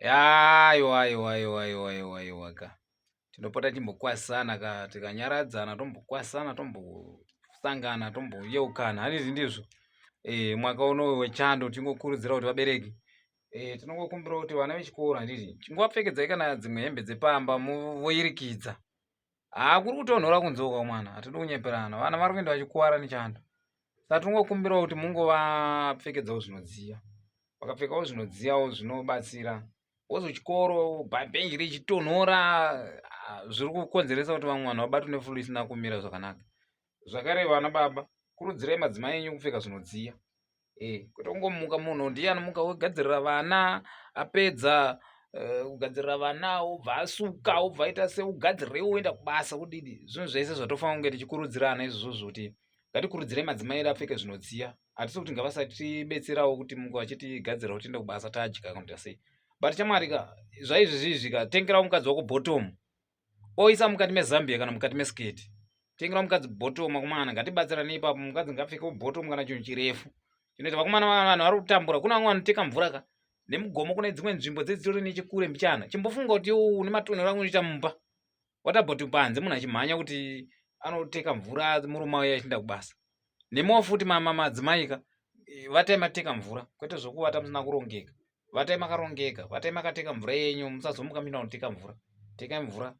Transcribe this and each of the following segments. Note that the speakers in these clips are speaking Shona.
Aiwa ka. Tinopota timbokwasana ka tikanyaradzana tombokwasana tombosangana tomboyeukana handizvi ndizvo. Mwaka uno wechando tingokurudzira kuti vabereki tinongokumbira kuti vana vechikoro handiti chingowapfekedzai kana dzimwe hembe dzepamba voirikidza. Kuri kutonhora kunzoka mwana hatidi kunyeperana vana vari kuenda vachikuwara nechando. Saka tinongokumbirawo kuti mungovapfekedzawo zvinodziya. Vakapfekawo zvinodziyawo zvinobatsira. Wozo chikoro bhenji richitonhora zviri kukonzeresa kuti vamwe vanhu vabatwe nefuru isina kumira zvakanaka. Zvakare vana baba kurudzirai madzimai enyu kupfeka zvinodziya. Kwete kungomuka munhu ndiye anomuka ogadzirira vana apedza kugadzirira vana obva asuka obva aita seugadzirirewo oenda kubasa kudidi. Zvinhu zvese zvatofanira kunge tichikurudzirana izvozvo kuti ngatikurudzirei madzimai edu apfeke zvinodziya. Hatisi kuti ngavasatibetserawo kuti mungu achitigadzirira kuti tiende kubasa tadya kana kuita sei. But chamwari ka zvaizvizvi ka tengerawo mukadzi wako bottom oisa mukati mezambia kana mukati mesiketi. Tengerawo mukadzi bottom akomana ngatibatsirane ipapo mukadzi ngapfekewo bottom kana chinhu chirefu. Chinoita vakomana vanhu vari kutambura kuna vamwe vanoteka mvura ka nemugomo kune dzimwe nzvimbo dzitori nechekure mbichana. Chimbofunga kuti une matonero anoita mumba. Watabhoti panze munhu achimhanya kuti anoteka mvura murume wake achienda kubasa. Nemowo futi madzimai ka vatai mateka mvura kwete zvokuvata musina kurongeka. Vatai makarongeka, vatai makateka mvura yenyu musazomuka mina unoteka mvura. Tekai mvura.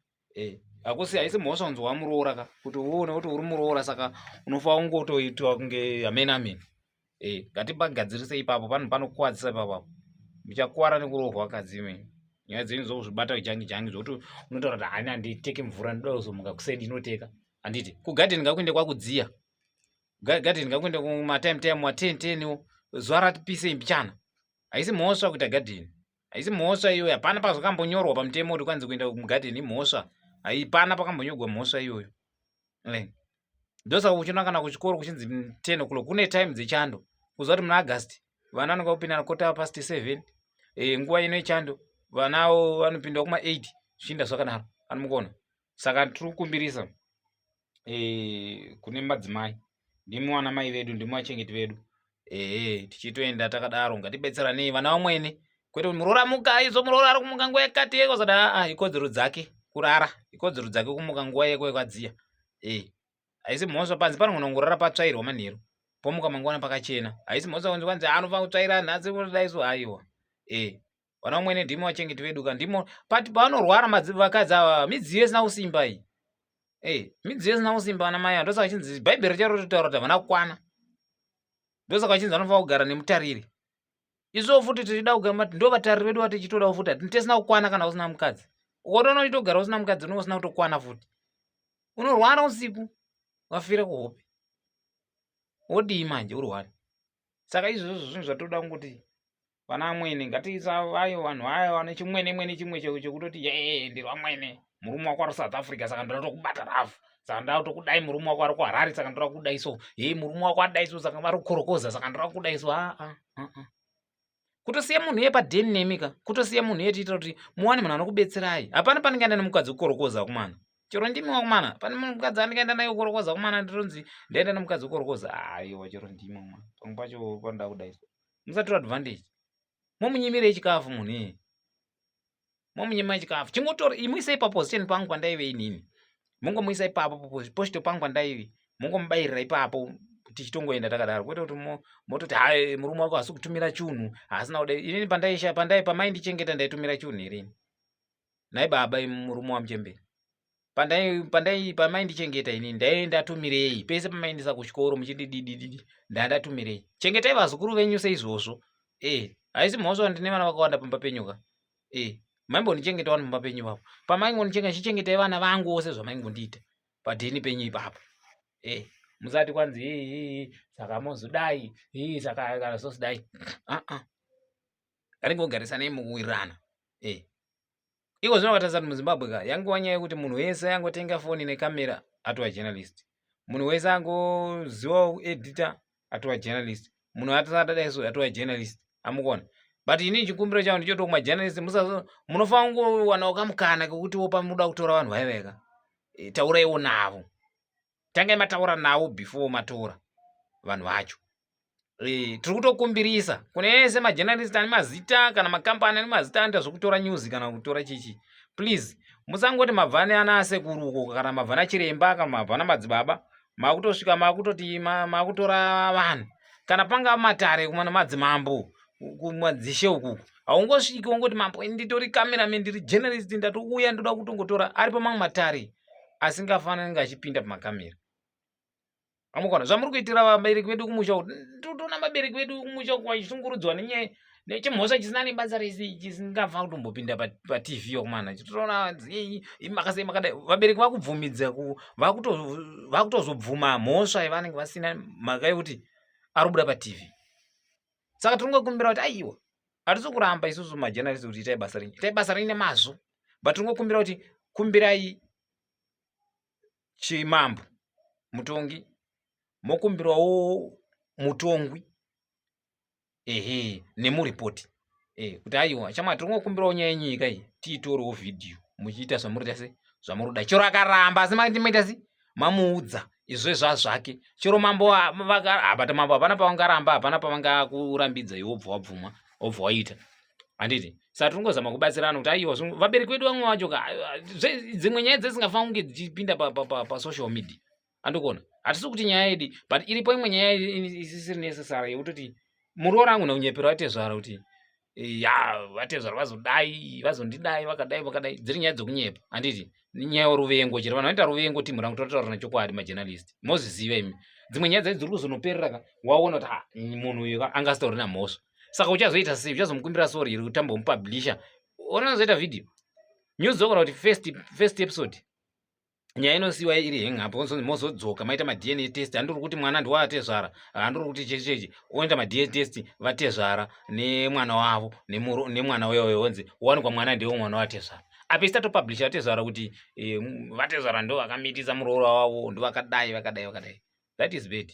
Hakusi haisi mhosva kunzi wamuroora ka kuti uone kuti uri muroora saka unofa ungotoitwa kunge amen. Ngatibagadzirise ipapo panokuwadzisa ipapo. Muchakuwara nekurohwa kadzime. Nyaya dzenyu dzokuzvibata jangi zvokuti unotaura kuti hani handiteki mvura ndoda kuzomuka kuseni ndinoteka. Handiti kugadheni ngakuende kwakudziya. Gadheni ngakuende kumatime wa 10 zuva ratipise mbichana. Haisi mhosva kuita gadheni. Haisi mhosva iyoyo. Hapana pazvakambonyorwa pamutemo kuti kwanzi kuenda mugadheni imhosva. Haipana pakambonyorwa mhosva iyoyo. Ndosa uchiona kana kuchikoro kuchinzi 10 o'clock kune time dzechando. Kuzwa kuti muna August vana vanonga kupinda na 7:15. Nguva ino yechando vanawo vanopinda kuma 8 zvichienda zvakadaro. Anomuona. Saka tiri kukumbirisa kune madzimai ndimi vana mai vedu ndimi vachengeti vedu. Tichitoenda takadaro ngatibetseranei vana vamwene kwete kuti muroora muka muroora ari kumuka nguva yakati yekozada ikodzero dzake kurara ikodzero dzake kumuka nguva yake yakadziya. Haisi mhosva panze panogona kungorara patsvairwa manheru pomuka mangwana pakachena. Haisi mhosva kunzi kwanzi anofanira kutsvaira nhasi kudaiso aiwa. Vana vamwene ndimi vachengeti vedu ka ndimo pavanorwara vakadzi ava midziyo isina kusimba iyi. Midziyo isina kusimba vana mai ndosaka chinzi bhaibheri charo ritotaura kuti havana kukwana. Ndosaka chinzi vanofanira kugara nemutariri. Isu futi tichida kugamba ndo vatariri vedu vatichitodawo futi tisina kukwana kana usina mukadzi. Ukaona uchitogara usina mukadzi unenge usina kutokwana futi. Unorwara usiku wafira kuhope. Wodii manje urwara. Saka izvozvo zvinhu zvatoda kuti vana vamwene ngatiisavayo vanhu aya vane chimwene chimwe chekutoti ndiri vamwene murume wako ari South Africa saka ndoda kutokubata rafu. Saka ndoda kutokudai murume wako ari kuHarare saka ndoda kudai so. Murume wako adai so saka vari kukorokoza saka ndoda kudai so. Kutosiya munhu yepadheni nemi ka kutosiya munhu yetiita kuti muwane munhu anokubetserai. Hapana panengaenda nemukadzi kukorokoza akomana. Chero ndimi wakomana pane mukadzi anengaenda naye kukorokoza akomana ndironzi ndaenda nemukadzi kukorokoza. Aiwa chero ndimi wakomana. Pamwe pacho panoda kudai so. Musatora advantage. Momunyimirei chikafu munhu momunyima chikafu. Chingotora imuisei paposition pangu pandaive inini. Mungomuisa ipapo posto pangu pandaive. Mungomubairira ipapo tichitongoenda takadaro kwete kuti mototi murume wako hasi kutumira chunhu hasina kudai. Inini pandai pamaindichengeta ndaitumira chunhu here. Nai baba murume wamuchemberi. Pandai pamaindichengeta inini ndaitumirei pese pamaindisa kuchikoro muchididididi ndandatumirei. Chengetai vazukuru venyu seizvozvo. Haisi mhosva ndine vana vakawanda pamba penyu ka. Maimbondichengetawo mumba penyu ipapo. Pamaingondichengetai vana vangu wose zvamaingondiita padheni penyu ipapo. Musati kwanzi saka mozodai saka kana sosidai. Ngaringogarisane mukuwirirana. Iko zvino vatasati muZimbabwe ka yanguva nyaya yekuti munhu wese yangotenga foni nekamera atova journalist. Munhu wese angoziva editor atova journalist. Munhu atasati dai so atova journalist. Amukona. But inini chikumbiro changu ndicho kuma journalist munofanira kungowanawo kamukana kekuti wopa muda kutora vanhu vaiveka. Tauraiwo navo. Tangai mataura navo before matora vanhu vacho. tiri kutokumbirisa kune ese majournalist ane mazita kana makampani ane mazita anoita zvokutora news kana kutora chichi. Please musangoti mabva neana sekuruko kana mabva nachiremba kana mabva namadzibaba makutosvika makutoti makutora vanhu kana panga matare kumana madzimambo kumadzishe uku haungosviki ungoti mambo nditori cameraman ndiri journalist ndatouya ndoda kutongotora ari pamamwe matare asingafaniri ngachipinda pamakamera. Amukona zvamuri kuitira vabereki vedu kumusha kuti totoona vabereki vedu kumusha vachishungurudzwa nenyaya nechimhosva chisina nebasa rese chisingafa kutombopinda paTV yokumana chitoona makasei makadai vabereki vakubvumidza vakutozobvuma mhosva yavanenge vasina mhaka yekuti ari kubuda paTV. Saka tiringokumbira kuti aiwa hatisi kuramba isusu majournalist kuti itai basa rine mazvo but tiringokumbira kuti kumbirai chimambo mutongi mokumbirawo mutongwi nemuripoti kuti aiwa chama tiringokumbirawo nyaya yenyika iyi tiitorewo vhidhiyo muchiita zvamurita se zvamuroda chero akaramba asi maita se mamuudza izvo zvazvake chero mambo bata mambo hapana pavangaramba hapana pavangakurambidza iwe obva wabvumwa obva waita handiti. Saka tiringozama kubatsirana kuti aiwa vabereki vedu vamwe vacho dzimwe nyaya dzisingafanira kunge dzichipinda pasocial media andikona hatisi kuti nyaya yedu but iripo imwe nyaya isisiri necessary yekutoti muroro angu nakunyepera vatezvara kuti vatezvara vazondidai vakadai dziri nyaya dzokunyepa handiti nyaya yoruvengo chero vanhu vanoita ruvengo timu rangu totaura nechokwadi majournalist mozviziva imi dzimwe nyaya dzai dziri kuzonoperera waona kuti munhu uyu angasitauri namhosva saka uchazoita sei uchazomukumbira sori iri kutamba mupublisher unozoita vhidhiyo news dzokona kuti first episode nyaya inosiyiwa iri hengapo mozodzoka maita madna test handiri kuti mwana ndiwaatezvara handiri kuti checheche oita madna test vatezvara nemwana wavo nemwana wewe onzi wanikwa mwana ndewo mwana watezvara apa isitatopublisha vatezvara kuti vatezvara ndo vakamitisa muroora wavo ndo vakadai that is bad.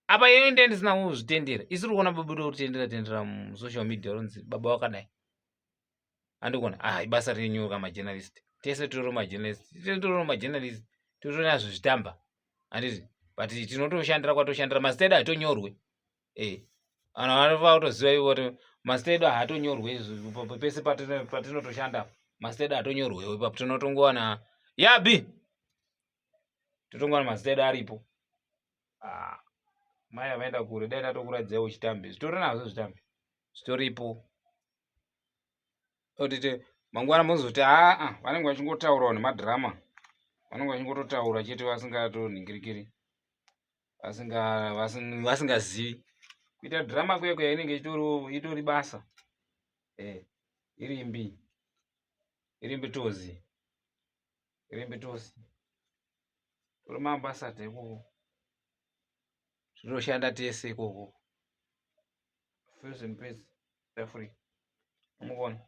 Apa iyo inde ndisina kuzvitendera isiri kuona babudo kutendera musocial media ronzi baba wakadai andikuona ibasa renyu kamajournalist tese tiri majournalist tiri nazvo zvitamba handiti but tinotoshandira kwatoshandira masted hatonyorwe vanhu vanofa kutoziva ivo kuti masted hatonyorwe pese patinotoshanda masted hatonyorwewo ipapo tinotongowana yabi totongowana masted aripo mai avaenda kure dai ndatokuradziwa chitambi zvitori nazvo zvitambi zvitoripo otite mangwana mozoti vanenge vachingotaurawo nemadhirama vanenge vachingototaura chete vasingatonhingirikiri vasingazivi kuita dhirama kwekuya inenge itori basa irimbi tozi tori maambasada ikoko zvinoshanda tese ikoko fusion pes africa unokona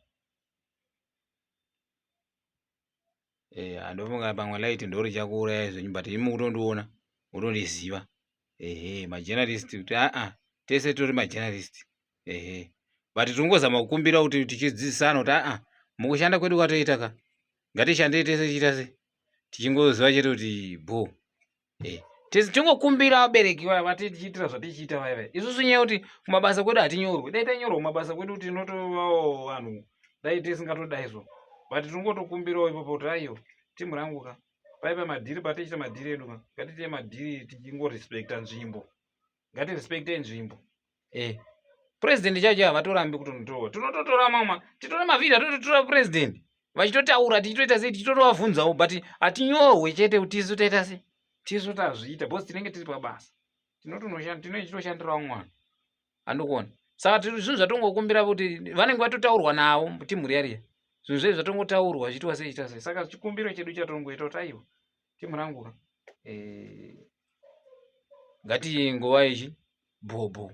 handofunga pamwe light ndori chakuuraya zvenyu but imi kutondiona kutondiziva majournalist kuti tese tori majournalist but tingozama kukumbira kuti tichidzidzisana kuti mukushanda kwedu kwatoita ka ngatishandei tese chiita se tichingoziva chete kuti tingokumbira vabereki vaya vati tichiitira zvatichiita vaya isusu nyaya kuti kumabasa kwedu hatinyorwe dai tanyorwa kumabasa kwedu kuti tinotovawo vanhu dai tisingatodaizo but tingotokumbirawo ipopo kuti aiyo timu rangu ka paipa madhiri patichita madhiri edu ka ngatiite madhiri tichingorespekta nzvimbo ngatirespekte nzvimbo president chacho havatorambi kutonotorwa tinototora mama titore mavhidhiyo tototora president vachitotaura tichitoita sei tichitotovabvunzawo but hatinyorwe chete kuti tisu toita sei tisu tazviita bhosi tinenge tiri pabasa tinochitoshandirawo mwana handikuona saka zvinhu zvatongokumbira kuti vanenge vatotaurwa navo timu riyariya zvinhu zvei zvatongotaurwa chitwa sei saka chikumbiro chedu chatongoita kuti aiwa timu rangu ngati ngova ichi bhobo